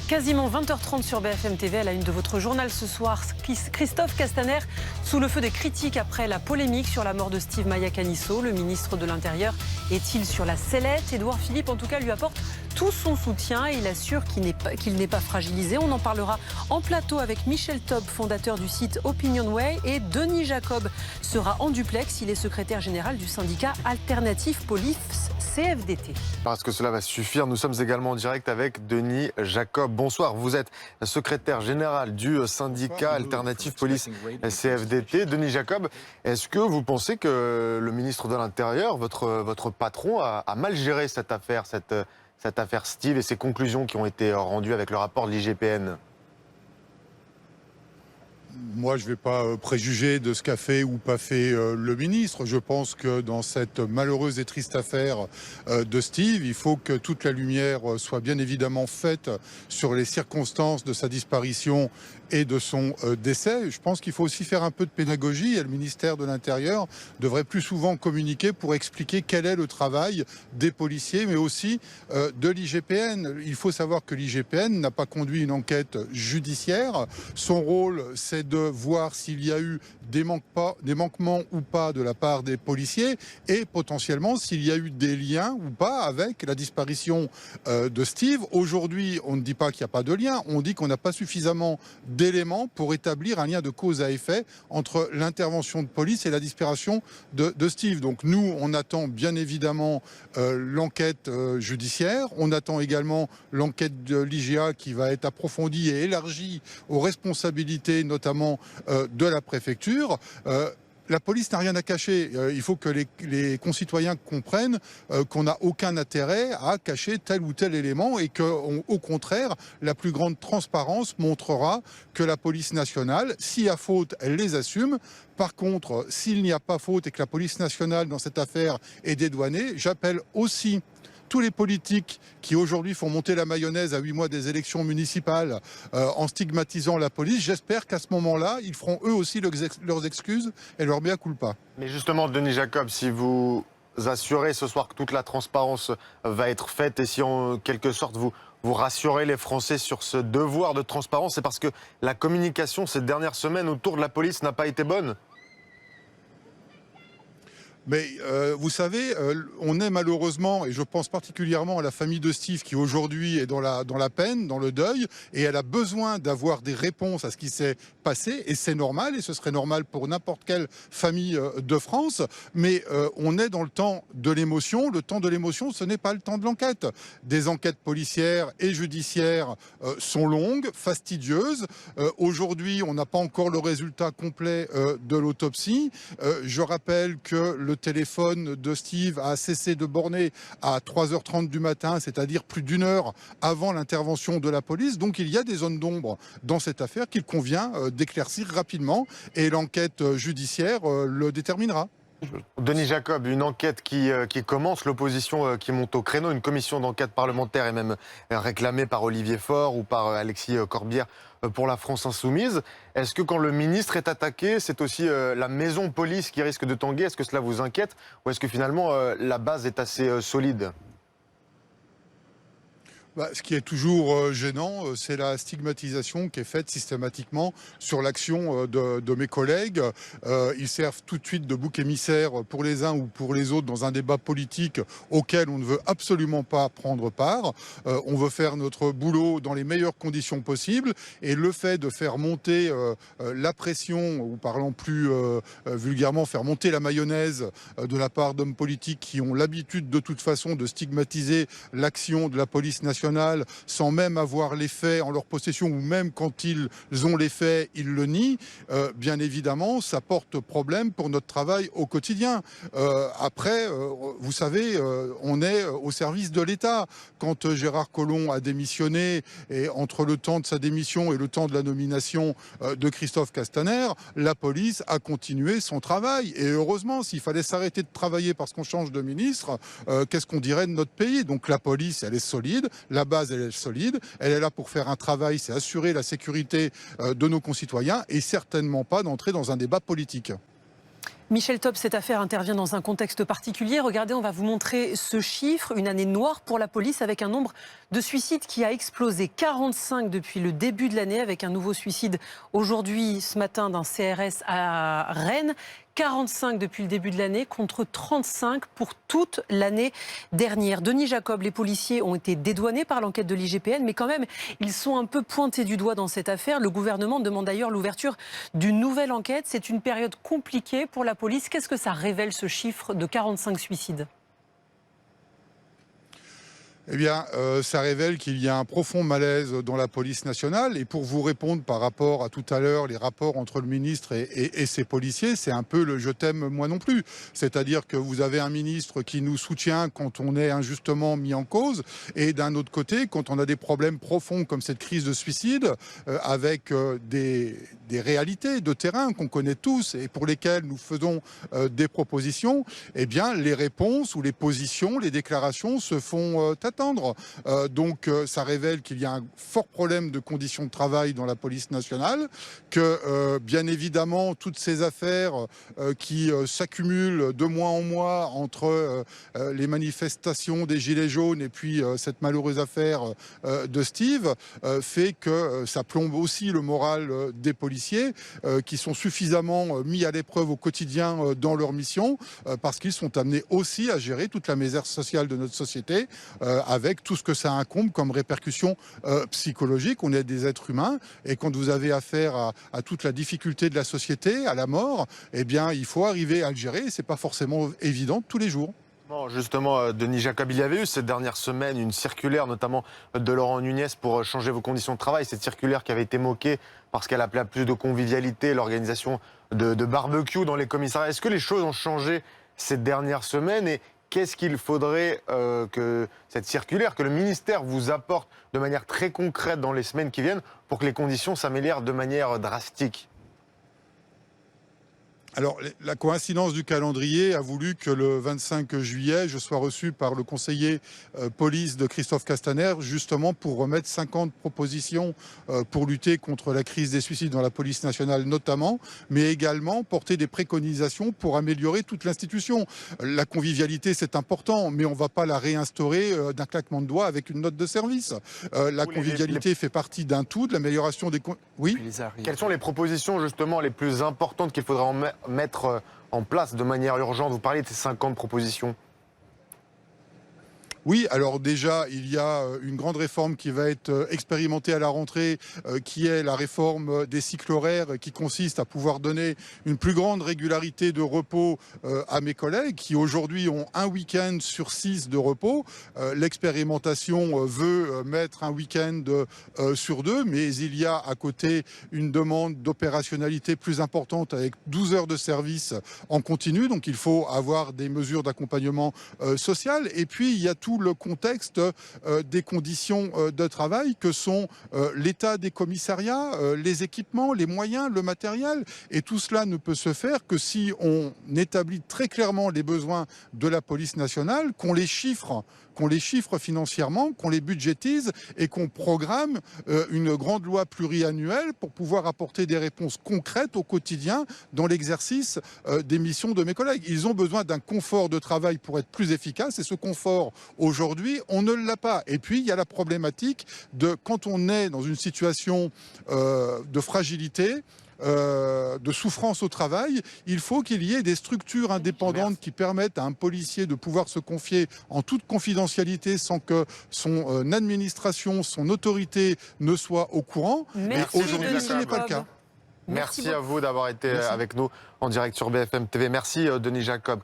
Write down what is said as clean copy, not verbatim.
Quasiment 20h30 sur BFM TV, à la une de votre journal ce soir. Christophe Castaner sous le feu des critiques après la polémique sur la mort de Steve Maya-Caniço. Le ministre de l'Intérieur est-il sur la sellette? Édouard Philippe, en tout cas, lui apporte tout son soutien et il assure qu'il n'est pas fragilisé. On en parlera en plateau avec Michel Taube, fondateur du site Opinionway, et Denis Jacob sera en duplex. Il est secrétaire général du syndicat Alternative Police CFDT. Parce que cela va suffire, nous sommes également en direct avec Denis Jacob. Bonsoir, vous êtes secrétaire général du syndicat Alternative Police CFDT. Denis Jacob, est-ce que vous pensez que le ministre de l'Intérieur, votre patron, a mal géré cette affaire Steve et ses conclusions qui ont été rendues avec le rapport de l'IGPN? Moi, je ne vais pas préjuger de ce qu'a fait ou pas fait le ministre. Je pense que dans cette malheureuse et triste affaire de Steve, il faut que toute la lumière soit bien évidemment faite sur les circonstances de sa disparition et de son décès. Je pense qu'il faut aussi faire un peu de pédagogie et le ministère de l'Intérieur devrait plus souvent communiquer pour expliquer quel est le travail des policiers, mais aussi de l'IGPN. Il faut savoir que l'IGPN n'a pas conduit une enquête judiciaire. Son rôle, c'est de voir s'il y a eu des manquements ou pas de la part des policiers et potentiellement s'il y a eu des liens ou pas avec la disparition de Steve. Aujourd'hui, on ne dit pas qu'il n'y a pas de lien, on dit qu'on n'a pas suffisamment d'éléments pour établir un lien de cause à effet entre l'intervention de police et la disparition de Steve. Donc nous, on attend bien évidemment l'enquête judiciaire, on attend également l'enquête de l'IGA qui va être approfondie et élargie aux responsabilités notamment de la préfecture. La police n'a rien à cacher. Il faut que les concitoyens comprennent qu'on n'a aucun intérêt à cacher tel ou tel élément et qu'au contraire, la plus grande transparence montrera que la police nationale, s'il y a faute, elle les assume. Par contre, s'il n'y a pas faute et que la police nationale dans cette affaire est dédouanée, j'appelle aussi tous les politiques qui aujourd'hui font monter la mayonnaise à 8 mois des élections municipales en stigmatisant la police, j'espère qu'à ce moment-là, ils feront eux aussi leurs excuses et leur mea culpa. Mais justement, Denis Jacob, si vous assurez ce soir que toute la transparence va être faite et si en quelque sorte vous rassurez les Français sur ce devoir de transparence, c'est parce que la communication ces dernières semaines autour de la police n'a pas été bonne? Mais vous savez, on est malheureusement, et je pense particulièrement à la famille de Steve qui aujourd'hui est dans la peine, dans le deuil, et elle a besoin d'avoir des réponses à ce qui s'est passé, et c'est normal, et ce serait normal pour n'importe quelle famille de France, mais on est dans le temps de l'émotion. Le temps de l'émotion, ce n'est pas le temps de l'enquête. Des enquêtes policières et judiciaires sont longues, fastidieuses. Aujourd'hui, on n'a pas encore le résultat complet de l'autopsie. Je rappelle que le téléphone de Steve a cessé de borner à 3h30 du matin, c'est-à-dire plus d'une heure avant l'intervention de la police. Donc il y a des zones d'ombre dans cette affaire qu'il convient d'éclaircir rapidement et l'enquête judiciaire le déterminera. Denis Jacob, une enquête qui commence, l'opposition qui monte au créneau, une commission d'enquête parlementaire est même réclamée par Olivier Faure ou par Alexis Corbière pour la France Insoumise. Est-ce que quand le ministre est attaqué, c'est aussi la maison police qui risque de tanguer? Est-ce que cela vous inquiète ou est-ce que finalement la base est assez solide? Ce qui est toujours gênant, c'est la stigmatisation qui est faite systématiquement sur l'action de mes collègues. Ils servent tout de suite de bouc émissaire pour les uns ou pour les autres dans un débat politique auquel on ne veut absolument pas prendre part. On veut faire notre boulot dans les meilleures conditions possibles et le fait de faire monter la pression, ou parlant plus vulgairement, faire monter la mayonnaise de la part d'hommes politiques qui ont l'habitude de toute façon de stigmatiser l'action de la police nationale sans même avoir les faits en leur possession ou même quand ils ont les faits, ils le nient, bien évidemment, ça porte problème pour notre travail au quotidien. Après, vous savez, on est au service de l'État. Quand Gérard Collomb a démissionné, et entre le temps de sa démission et le temps de la nomination de Christophe Castaner, la police a continué son travail. Et heureusement, s'il fallait s'arrêter de travailler parce qu'on change de ministre, qu'est-ce qu'on dirait de notre pays? Donc la police, elle est solide. La base, elle est solide. Elle est là pour faire un travail, c'est assurer la sécurité de nos concitoyens et certainement pas d'entrer dans un débat politique. Michel Taub, cette affaire intervient dans un contexte particulier. Regardez, on va vous montrer ce chiffre, une année noire pour la police avec un nombre de suicides qui a explosé. 45 depuis le début de l'année avec un nouveau suicide aujourd'hui, ce matin, d'un CRS à Rennes. 45 depuis le début de l'année contre 35 pour toute l'année dernière. Denis Jacob, les policiers ont été dédouanés par l'enquête de l'IGPN, mais quand même, ils sont un peu pointés du doigt dans cette affaire. Le gouvernement demande d'ailleurs l'ouverture d'une nouvelle enquête. C'est une période compliquée pour la police. Qu'est-ce que ça révèle, ce chiffre de 45 suicides ? Eh bien, ça révèle qu'il y a un profond malaise dans la police nationale. Et pour vous répondre par rapport à tout à l'heure, les rapports entre le ministre et ses policiers, c'est un peu le « je t'aime, moi non plus ». C'est-à-dire que vous avez un ministre qui nous soutient quand on est injustement mis en cause, et d'un autre côté, quand on a des problèmes profonds comme cette crise de suicide, avec des réalités de terrain qu'on connaît tous et pour lesquelles nous faisons des propositions, eh bien, les réponses ou les positions, les déclarations se font attendre. Donc ça révèle qu'il y a un fort problème de conditions de travail dans la police nationale, que bien évidemment toutes ces affaires qui s'accumulent de mois en mois entre les manifestations des Gilets jaunes et puis cette malheureuse affaire de Steve fait que ça plombe aussi le moral des policiers qui sont suffisamment mis à l'épreuve au quotidien dans leur mission parce qu'ils sont amenés aussi à gérer toute la misère sociale de notre société avec tout ce que ça incombe comme répercussions psychologiques. On est des êtres humains et quand vous avez affaire à toute la difficulté de la société, à la mort, eh bien il faut arriver à le gérer. C'est pas forcément évident tous les jours. Justement, Denis Jacob, il y avait eu cette dernière semaine une circulaire, notamment de Laurent Nunez, pour changer vos conditions de travail. Cette circulaire qui avait été moquée parce qu'elle appelait à plus de convivialité, l'organisation de barbecue dans les commissariats. Est-ce que les choses ont changé cette dernière semaine et qu'est-ce qu'il faudrait que cette circulaire, que le ministère vous apporte de manière très concrète dans les semaines qui viennent pour que les conditions s'améliorent de manière drastique ? Alors, la coïncidence du calendrier a voulu que le 25 juillet, je sois reçu par le conseiller police de Christophe Castaner, justement pour remettre 50 propositions pour lutter contre la crise des suicides dans la police nationale notamment, mais également porter des préconisations pour améliorer toute l'institution. La convivialité, c'est important, mais on ne va pas la réinstaurer d'un claquement de doigts avec une note de service. La convivialité fait partie d'un tout, de l'amélioration des... Oui. Quelles sont les propositions justement les plus importantes qu'il faudra mettre en place de manière urgente? Vous parliez de ces 50 propositions. Oui, alors déjà, il y a une grande réforme qui va être expérimentée à la rentrée, qui est la réforme des cycles horaires, qui consiste à pouvoir donner une plus grande régularité de repos à mes collègues, qui aujourd'hui ont un week-end sur 6 de repos. L'expérimentation veut mettre un week-end sur 2, mais il y a à côté une demande d'opérationnalité plus importante avec 12 heures de service en continu, donc il faut avoir des mesures d'accompagnement social. Et puis, il y a tout le contexte des conditions de travail que sont l'état des commissariats, les équipements, les moyens, le matériel. Et tout cela ne peut se faire que si on établit très clairement les besoins de la police nationale, qu'on les chiffre financièrement, qu'on les budgétise et qu'on programme une grande loi pluriannuelle pour pouvoir apporter des réponses concrètes au quotidien dans l'exercice des missions de mes collègues. Ils ont besoin d'un confort de travail pour être plus efficace et ce confort, aujourd'hui, on ne l'a pas. Et puis, il y a la problématique de quand on est dans une situation de fragilité, de souffrance au travail, il faut qu'il y ait des structures indépendantes qui permettent à un policier de pouvoir se confier en toute confidentialité sans que son administration, son autorité ne soit au courant. Merci. Et aujourd'hui, ce n'est pas le cas. Merci à vous d'avoir été avec nous en direct sur BFM TV. Merci Denis Jacob.